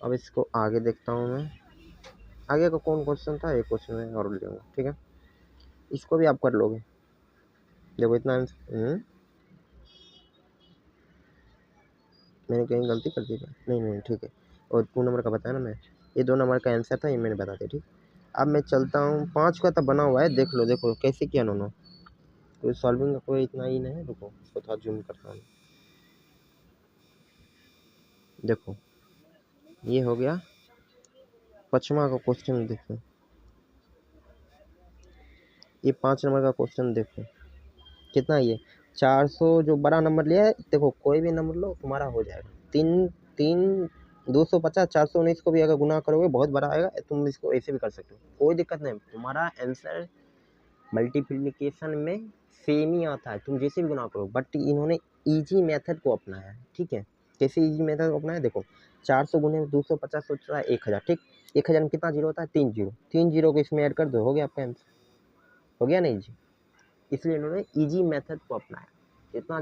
A: अब इसको आगे देखता हूँ मैं, आगे का कौन क्वेश्चन था, एक क्वेश्चन में और लूँगा, ठीक है। इसको भी आप कर लोगे, देखो इतना मैंने कहीं गलती कर दी क्या, नहीं ठीक है, और 2 नंबर का बताया ना मैं, ये 2 नंबर का आंसर था, ये मैंने बता दिया, ठीक। अब मैं चलता हूँ, 5 का तो बना हुआ है, देख लो देखो कैसे किया उन्होंने, कोई सॉल्विंग का कोई इतना ही नहीं है, रुको इसको थोड़ा जूम करता हूँ, देखो ये हो गया 5वां का क्वेश्चन, देखो ये 5 नंबर का क्वेश्चन, देखो कितना, ये 400 जो बड़ा नंबर लिया है, देखो कोई भी नंबर लो तुम्हारा हो जाएगा, 250 419 को भी अगर गुना करोगे बहुत बड़ा आएगा, तुम इसको ऐसे भी कर सकते हो, कोई दिक्कत नहीं, तुम्हारा आंसर मल्टीप्लिकेशन में सेम ही आता है, तुम जैसे भी गुना करो, बट इन्होंने इजी मेथड को अपनाया है, ठीक है। कैसे इजी मेथड को अपनाया, देखो 400 गुने 250 होता है 1000, ठीक, 1000 में कितना जीरो होता है, 3 जीरो, 3 जीरो को इसमें ऐड कर दो, हो गया आपका आंसर, हो गया नहीं जी। इसलिए इन्होंने इजी मेथड को अपनाया, जितना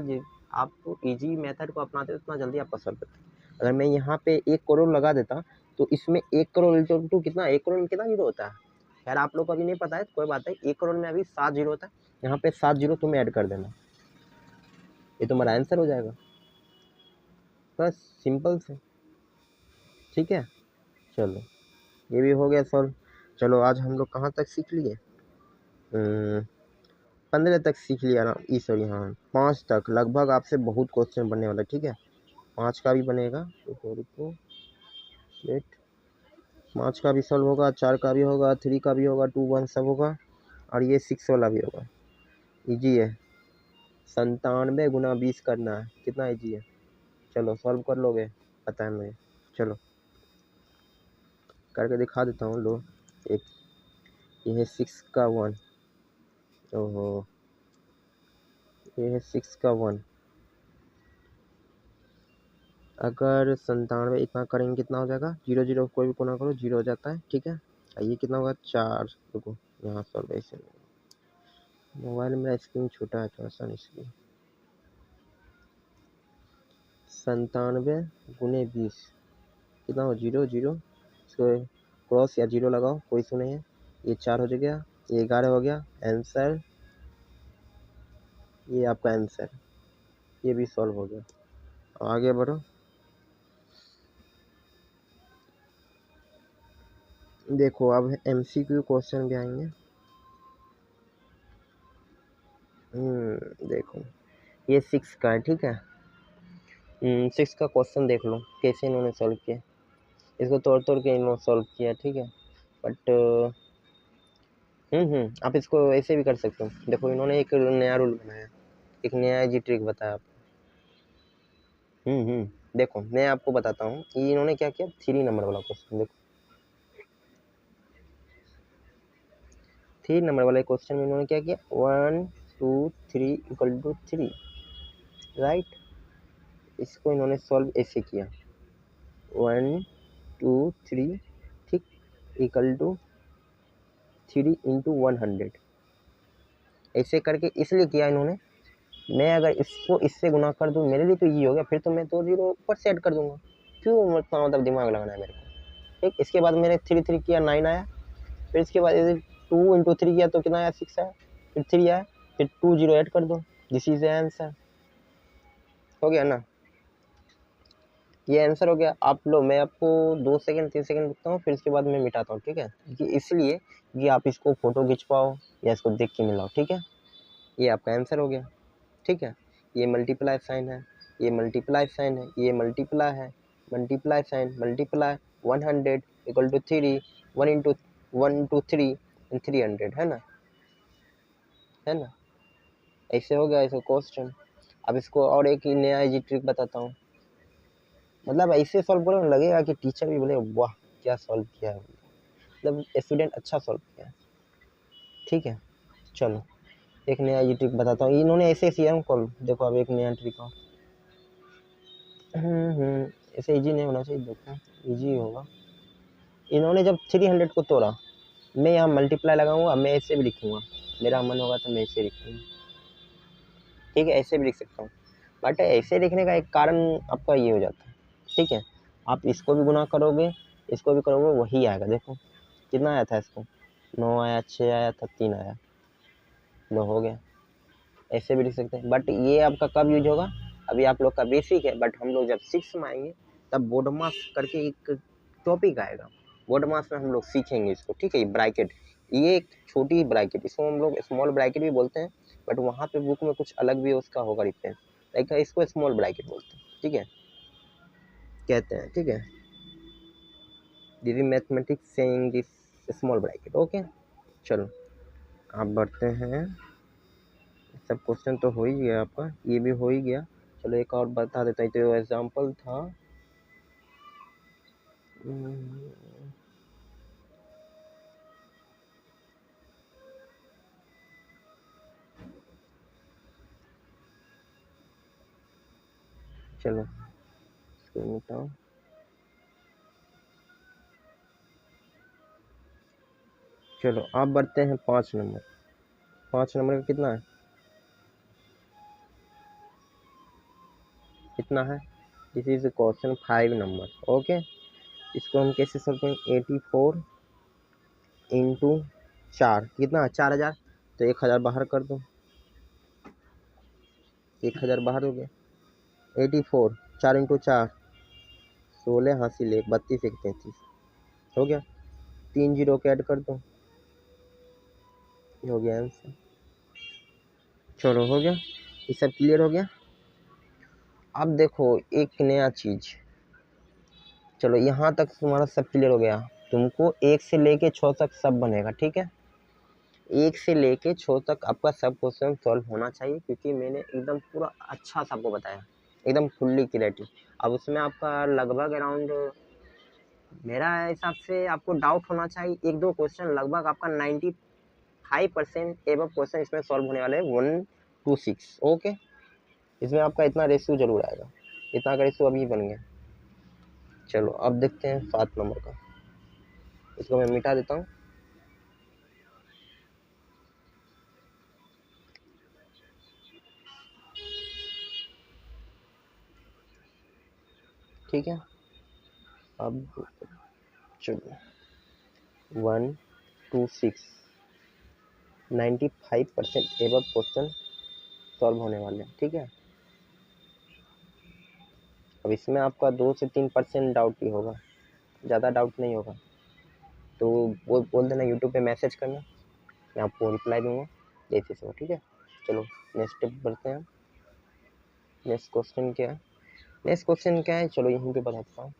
A: आप इजी मेथड को अपनाते हो उतना जल्दी आपका सॉल्व करते हैं। अगर मैं यहाँ पे 1 करोड़ लगा देता तो इसमें 1 करोड़ इंटू कितना, 1 करोड़ में कितना जीरो होता है, यार आप लोग को अभी नहीं पता है, कोई बात है, 1 करोड़ में अभी 7 जीरो होता है, यहाँ पे 7 जीरो तुम ऐड कर देना, ये तुम्हारा आंसर हो जाएगा, बस सिंपल से, ठीक है। चलो ये भी हो गया सॉल्व। चलो आज हम लोग कहाँ तक सीख लिए? 15 तक सीख लिया ना, ई सॉरी हाँ 5 तक लगभग। आपसे बहुत क्वेश्चन बनने वाला, ठीक है। 5 का भी बनेगा, रुको वेट। 5 का भी सॉल्व होगा, 4 का भी होगा, 3 का भी होगा, 2 1 सब होगा, और ये 6 वाला भी होगा। इजी है, 97 गुना 20 करना है, कितना इजी है। चलो सॉल्व कर लोगे, पता है मुझे। चलो करके दिखा देता हूँ, लो एक, ये है 6 का 1, ओहो ये है 6 का 1। अगर 97 इतना करेंगे कितना हो जाएगा? 0 0 कोई भी कोना करो 0 हो जाता है, ठीक है। ये कितना होगा? 4, रुको यहाँ सॉल्व ऐसे, मोबाइल में स्क्रीन छोटा है थोड़ा सा इसलिए। 97 गुने 20 कितना हो? 0 0, इसको क्रॉस या 0 लगाओ, कोई इशू नहीं है। ये 4 हो गया, ये 11 हो गया आंसर, ये आपका आंसर, ये भी सॉल्व हो गया। आगे बढ़ो, देखो अब MCQ क्वेश्चन भी आएंगे। देखो ये 6 का है, ठीक है। 6 का क्वेश्चन देख लो कैसे इन्होंने सॉल्व किया, इसको तोड़ तोड़ के इन्होंने सॉल्व किया, ठीक है। बट आप इसको ऐसे भी कर सकते हो। देखो इन्होंने एक नया रूल बनाया, एक नया इजी ट्रिक बताया आपको। देखो मैं आपको बताता हूँ, ये इन्होंने क्या किया, 3 नंबर वाला क्वेश्चन देखो। 3 नंबर वाले क्वेश्चन में इन्होंने क्या किया, 1 2 3 इक्वल टू 3, राइट। इसको इन्होंने सॉल्व ऐसे किया, 1 2 3, ठीक, इक्वल टू 3 इंटू 100, ऐसे करके इसलिए किया इन्होंने। मैं अगर इसको इससे गुना कर दूँ मेरे लिए तो ये हो गया, फिर तो मैं तो 0 ऊपर से ऐड कर दूंगा, क्यों मतलब दिमाग लगाना है मेरे को, ठीक। इसके बाद मैंने 3 3 किया 9 आया, फिर इसके बाद 2 इंटू 3 किया तो कितना आया, 6 आया, फिर 3 आया, फिर 2 0 ऐड कर दो, दिस इज आंसर। हो गया ना, ये आंसर हो गया। आप लो, मैं आपको 2 सेकंड 3 सेकंड रुकता हूँ, फिर इसके बाद मैं मिटाता हूँ, ठीक है। कि इसलिए कि आप इसको फोटो खिंच पाओ या इसको देख के मिलाओ, ठीक है। ये आपका आंसर हो गया, ठीक है। ये मल्टीप्लाई साइन है, ये मल्टीप्लाई साइन है, ये मल्टीप्लाई है, multiply sign, multiply 100 equal to 3, 1 into 1 two 3 300, है ना। ऐसे हो गया इसका क्वेश्चन। अब इसको और एक नया इजी ट्रिक बताता हूँ, मतलब ऐसे सॉल्व करो लगेगा कि टीचर भी बोले वाह क्या सॉल्व किया है, मतलब स्टूडेंट अच्छा सॉल्व किया है, ठीक है। चलो एक नया इजी ट्रिक बताता हूँ, इन्होंने ऐसे किया कॉल, देखो अब एक नया ट्रिक और। ऐसे इजी नहीं होना चाहिए, देखो इजी होगा। इन्होंने जब 300 को तोड़ा, मैं यहाँ मल्टीप्लाई लगाऊंगा, मैं ऐसे भी लिखूंगा, मेरा मन होगा तो मैं ऐसे लिखूंगा, ठीक है, ऐसे भी लिख सकता हूँ। बट ऐसे लिखने का एक कारण आपका ये हो जाता है, ठीक है। आप इसको भी गुना करोगे, इसको भी करोगे, वही आएगा। देखो कितना आया था, इसको 9 आया, 6 आया था, 3 आया, लो हो गया। ऐसे भी लिख सकते हैं, बट ये आपका कब यूज होगा, अभी आप लोग का बेसिक है, बट हम लोग जब 6 में आएंगे तब बोर्ड मास करके एक टॉपिक आएगा, बोर्ड मास में हम लोग सीखेंगे इसको, ठीक है। ये ब्रैकेट, ये एक छोटी ब्रैकेट, इसको हम लोग स्मॉल ब्रैकेट भी बोलते हैं, बट वहाँ पे बुक में कुछ अलग भी उसका होगा रिफरेंस, लाइक इसको स्मॉल ब्रैकेट बोलते हैं, ठीक है, कहते हैं, ठीक है। This is mathematics saying this small bracket, okay. चलो आप बढ़ते हैं, सब क्वेश्चन तो हो ही गया आपका, ये भी हो ही गया। चलो एक और बता देता हूँ, तो एग्जाम्पल था चलो इसको मिटाओ। चलो आप बढ़ते हैं 5 नंबर, 5 नंबर का कितना है, कितना है, this is question 5 number, okay. इसको हम कैसे सॉल्व करेंगे, 84 इंटू 4 कितना, 4000, तो 1000 बाहर कर दो, 1000 बाहर हो गया। 84 4 इंटू 4 16 हासिल 1 32 1 33, हो गया, 3 जीरो के ऐड कर दो, हो गया आंसर। चलो हो गया, ये सब क्लियर हो गया। अब देखो एक नया चीज, चलो यहाँ तक तुम्हारा सब क्लियर हो गया। तुमको 1 से लेके 6 तक सब बनेगा, ठीक है। 1 से लेके 6 तक आपका सब क्वेश्चन सॉल्व होना चाहिए, क्योंकि मैंने एकदम पूरा अच्छा सा आपको बताया, एकदम फुल्ली क्लियरिटी। अब उसमें आपका लगभग अराउंड, मेरा हिसाब से आपको डाउट होना चाहिए 1-2 क्वेश्चन, लगभग आपका 95% एबव क्वेश्चन इसमें सॉल्व होने वाले हैं 1 to 6। ओके, इसमें आपका इतना रेशियो जरूर आएगा, इतना का रेशियो अभी बन गया। चलो अब देखते हैं 7 नंबर का, इसको मैं मिटा देता हूँ। ठीक है, अब चलो 1 to 6 95% एबव क्वेश्चन सॉल्व होने वाले हैं, ठीक है। अब इसमें आपका 2 से 3% डाउट ही होगा, ज़्यादा डाउट नहीं होगा, तो वो बोल देना, यूट्यूब पे मैसेज करना, मैं आपको रिप्लाई दूंगा जैसे से हो, ठीक है। चलो नेक्स्ट स्टेप बढ़ते हैं। नेक्स्ट क्वेश्चन क्या है, नेक्स्ट क्वेश्चन क्या है, चलो यहीं पे बताता हूँ।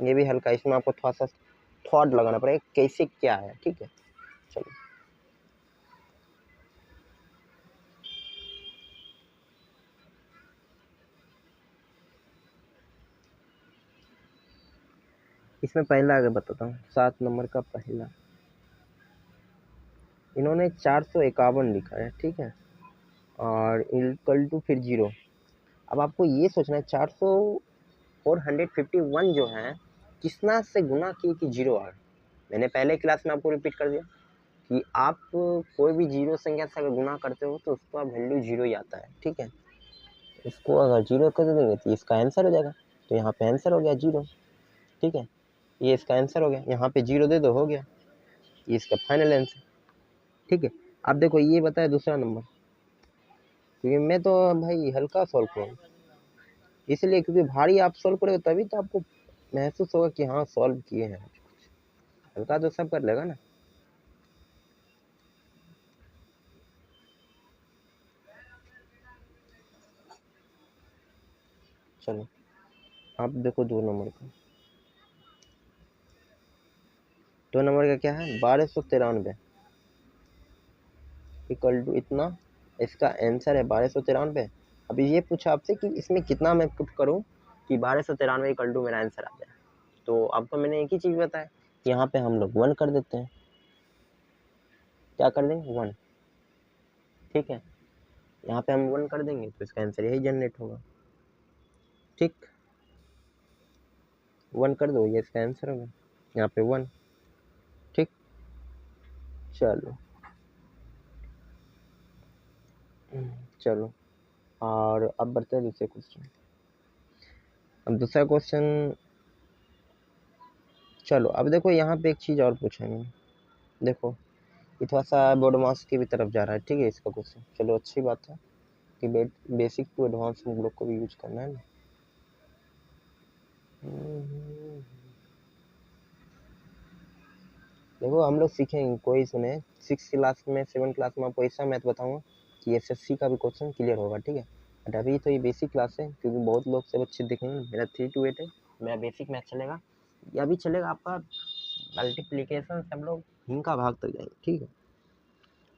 A: ये भी हल्का, इसमें आपको थोड़ा सा थॉट लगाना पड़ेगा कैसे क्या है, ठीक है। चलो इसमें पहला आगे बताता हूँ, 7 नंबर का पहला, इन्होंने 451 लिखा है, ठीक है, और इक्वल टू फिर 0। अब आपको ये सोचना है 451 जो है किसना से गुना किए कि 0 आ। मैंने पहले क्लास में आपको रिपीट कर दिया कि आप कोई भी 0 संख्या से अगर गुना करते हो तो उसका वैल्यू 0 ही आता है, ठीक है। इसको अगर 0 कर देंगे तो इसका आंसर हो जाएगा, तो यहाँ पे आंसर हो गया 0, ठीक है। ये इसका आंसर हो गया, यहाँ पे 0 दे दो, हो गया, ये इसका फाइनल आंसर, ठीक है। अब देखो ये बताया दूसरा नंबर, क्योंकि मैं तो भाई हल्का सॉल्व करूँ, इसलिए क्योंकि भारी आप सॉल्व करोगे तभी तो आपको महसूस होगा कि हाँ सॉल्व किए हैं। हल्का तो सब कर लेगा ना। चलो आप देखो 2 नंबर का, 2 नंबर का क्या है, 1293 इक्वल टू इतना, इसका आंसर है 1293। अभी ये पूछा आपसे कि इसमें कितना मैं पुट करूं कि 1293 इक्वल टू मेरा आंसर आ जाए, तो आपको मैंने एक ही चीज़ बताया, यहाँ पे हम लोग 1 कर देते हैं, क्या कर देंगे 1, ठीक है। यहाँ पे हम 1 कर देंगे तो इसका आंसर यही जनरेट होगा, ठीक। 1 कर दो, ये इसका आंसर होगा, यहाँ पे 1, ठीक। चलो चलो और अब बढ़ते हैं दूसरे क्वेश्चन। अब दूसरा क्वेश्चन, चलो अब देखो यहाँ पे एक चीज़ और पूछा है मैंने, देखो ये थोड़ा सा बोडमास की भी तरफ जा रहा है, ठीक है इसका क्वेश्चन। चलो अच्छी बात है कि बेसिक टू एडवांस हम लोग को भी यूज करना है ना। देखो हम लोग सीखेंगे, कोई सुने 6 क्लास में 7 क्लास में आपको ऐसा मैथ बताऊंगा कि एसएससी का भी क्वेश्चन क्लियर होगा, ठीक है। बट अभी तो ये बेसिक क्लास है, क्योंकि बहुत लोग से बच्चे देखेंगे, मेरा 3 to 8 है, मेरा बेसिक मैथ चलेगा, या भी चलेगा आपका मल्टीप्लीकेशन, सब लोग हिंग का भाग तक जाएंगे, ठीक है।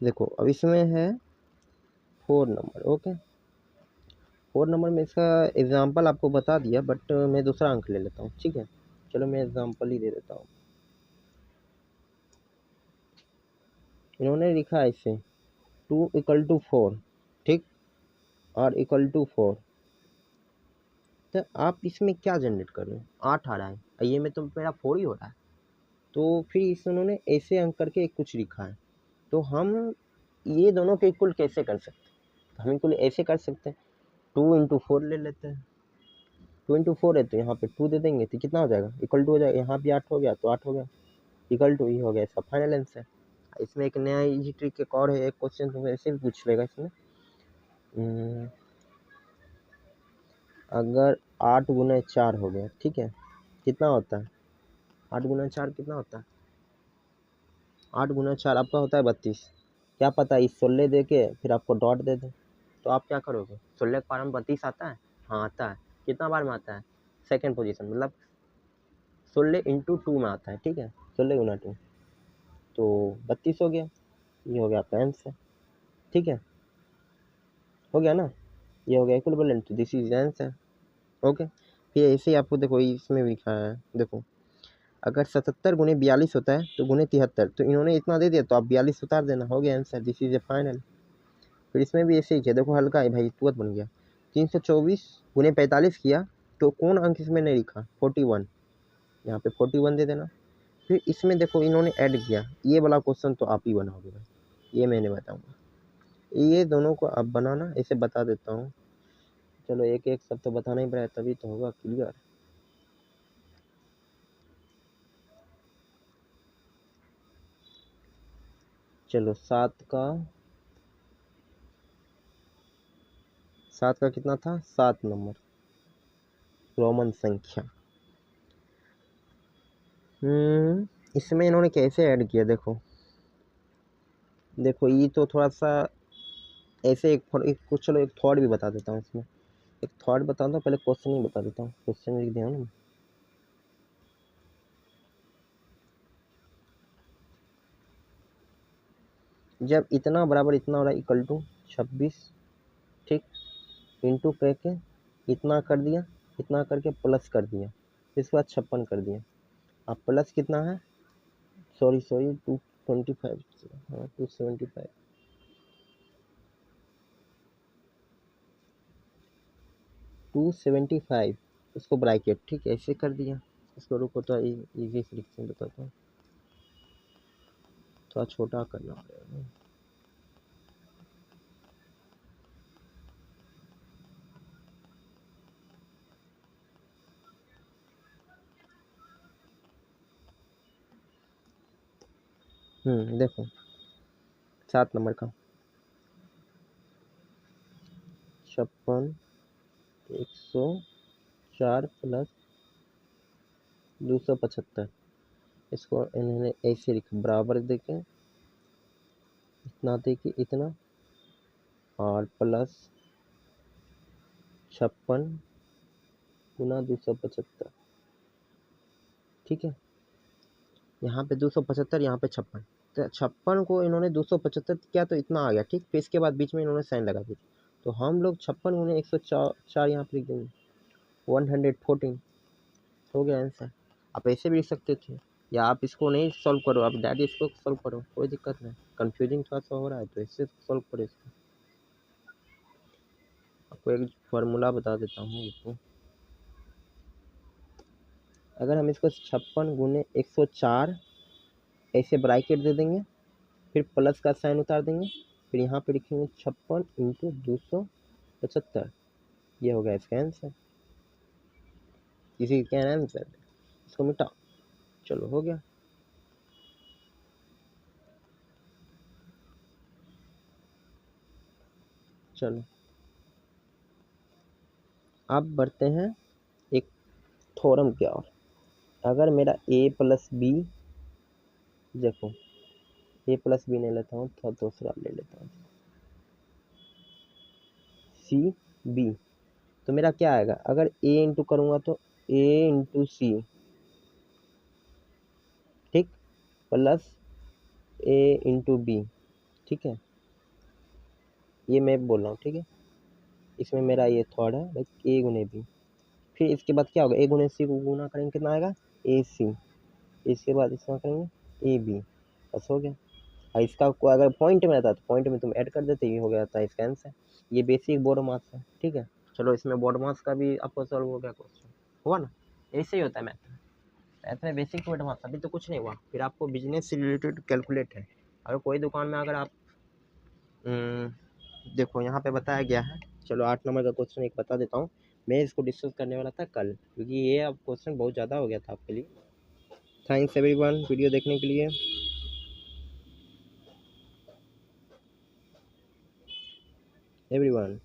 A: देखो अब इसमें है 4 नंबर, ओके। 4 नंबर में इसका एग्जाम्पल आपको बता दिया, बट मैं दूसरा अंक ले लेता हूँ, ठीक है। चलो मैं एग्जाम्पल ही दे देता हूँ। इन्होंने लिखा है इसे 2 इक्वल टू 4, ठीक, और इक्वल टू 4, तो आप इसमें क्या जनरेट कर रहे हो, 8 आ रहा है, ये में तो मेरा 4 ही हो रहा है, तो फिर इस उन्होंने ऐसे अंक करके कुछ लिखा है, तो हम ये दोनों के इक्वल कैसे कर सकते हैं, तो हम इक्वल ऐसे कर सकते हैं, 2 इंटू 4 ले लेते हैं, 2 इंटू 4 है तो यहाँ पे 2 दे देंगे तो कितना हो जाएगा, इक्वल टू हो जाएगा, यहाँ भी 8 हो गया तो 8 हो गया, इक्वल टू ही हो गया, इसका फाइनल आंसर। इसमें एक नया इजी ट्रिक एक और है, एक क्वेश्चन तो ऐसे भी पूछ लेगा इसमें, अगर 8 गुना 4 हो गया, ठीक है, कितना होता है, 8 गुना 4 कितना होता है? 8 गुना 4 आपका होता है 32। क्या पता इस 16 दे के फिर आपको डॉट दे दे, तो आप क्या करोगे? 16 के पावर में 32 आता है? हाँ आता है। कितना बार में आता है? सेकेंड पोजीशन, मतलब 16 इंटू 2 में आता है, ठीक है, 16 गुना 2 तो 32 हो गया। ये हो गया आपका आंसर, ठीक है, हो गया ना, ये हो गया इक्विवेलेंट, तो दिस इज आंसर। ओके, फिर ऐसे ही आपको देखो इसमें भी लिखा है, देखो अगर 77 गुने 42 होता है तो गुने 73, तो इन्होंने इतना दे दिया तो आप 42 उतार देना, हो गया answer, this is A final. फिर इसमें भी ऐसे ही किया, देखो हल्का है भाई, तुरंत बन गया। 324 गुने 45 किया तो कौन अंक इसमें नहीं लिखा? 41, यहाँ पे 41 दे देना। फिर इसमें देखो इन्होंने ऐड किया, ये वाला क्वेश्चन तो आप ही बनाओगे भाई, ये मैंने बताऊंगा, ये दोनों को आप बनाना, इसे बता देता हूँ। चलो एक एक सब तो बताना ही पड़ेगा, तभी तो होगा क्लियर। चलो 7 का कितना था? 7 नंबर रोमन संख्या। इसमें इन्होंने कैसे ऐड किया, देखो देखो ये तो थोड़ा सा ऐसे कुछ, चलो एक थॉट भी बता देता हूँ इसमें, एक थॉट बताता हूँ, पहले क्वेश्चन ही बता देता हूँ, क्वेश्चन लिख दिया ना। जब इतना बराबर इतना हो रहा है इक्वल टू 26, ठीक, इंटू करके इतना कर दिया, इतना करके प्लस कर दिया, इसके बाद 56 कर दिया। अब प्लस कितना है? सॉरी 225, हाँ 275, 275, इसको ब्रैकेट, ठीक है, ऐसे कर दिया। इसको रुको तो इजी से लिखते हैं, बताता हूँ, थोड़ा छोटा करना पड़ेगा। देखो 7 नंबर का 56 104 प्लस 275, इसको इन्होंने ऐसे लिखा, बराबर देके इतना देके इतना और प्लस 56 गुना 275, ठीक है, यहाँ पे 275, यहाँ पे 56, तो 56 को इन्होंने 275 किया तो इतना आ गया, ठीक, फिर इसके बाद बीच में इन्होंने साइन लगा दी, तो हम लोग 56 गुने 104 यहाँ पे लिख देंगे, 114, हो गया आंसर। आप ऐसे भी लिख सकते थे, या आप इसको नहीं सॉल्व करो, आप डायरेक्ट इसको सॉल्व करो, कोई दिक्कत नहीं, कंफ्यूजिंग थोड़ा सा हो रहा है तो इससे सॉल्व करो इसको। आपको एक फार्मूला बता देता हूँ इसको, अगर हम इसको 56 गुने 104 ऐसे ब्रैकेट दे देंगे, फिर प्लस का साइन उतार देंगे, फिर यहाँ पे लिखेंगे 56 इंटू 275, ये हो गया इसका आंसर, इसी का आंसर, इसको मिटाओ, चलो हो गया। चलो अब बढ़ते हैं एक थ्योरम की ओर। अगर मेरा a प्लस बी, देखो a प्लस बी नहीं लेता हूँ, थोड़ा दूसरा ले लेता हूँ, सी बी, तो मेरा क्या आएगा? अगर a इंटू करूँगा तो a इंटू सी, ठीक, प्लस a इंटू बी, ठीक है, ये मैं बोल रहा हूँ, ठीक है, इसमें मेरा ये थर्ड है लाइक a गुने बी, फिर इसके बाद क्या होगा? a गुने सी को गुना करेंगे, कितना आएगा? ए सी, इसके बाद इसका करेंगे ए बी, बस हो गया। और इसका को अगर पॉइंट में रहता तो पॉइंट में तुम ऐड कर देते, ये हो गया था इसका आंसर। ये बेसिक बोर्ड मार्क्स है, ठीक है, चलो इसमें बोर्ड मार्क्स का भी आपको सॉल्व हो गया क्वेश्चन, हुआ ना, ऐसे ही होता है मैथ में, मैथ में बेसिक बोर्ड मार्क्स, अभी तो कुछ नहीं हुआ, फिर आपको बिजनेस से रिलेटेड कैलकुलेट है। अगर कोई दुकान में अगर आप देखो यहाँ पे बताया गया है, चलो 8 नंबर का क्वेश्चन एक बता देता हूँ, मैं इसको डिस्कस करने वाला था कल, क्योंकि ये अब क्वेश्चन बहुत ज़्यादा हो गया था आपके लिए। थैंक्स एवरीवन वीडियो देखने के लिए। एवरीवन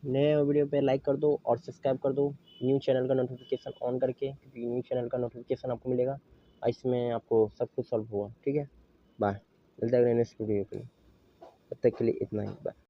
A: नए वीडियो पे लाइक कर दो और सब्सक्राइब कर दो, न्यू चैनल का नोटिफिकेशन ऑन करके, क्योंकि न्यू चैनल का नोटिफिकेशन आपको मिलेगा और इसमें आपको सब कुछ सॉल्व होगा। ठीक है, बाय। मिलते हैं अगले नेक्स्ट वीडियो पे, तब तक के लिए इतना ही, बाय।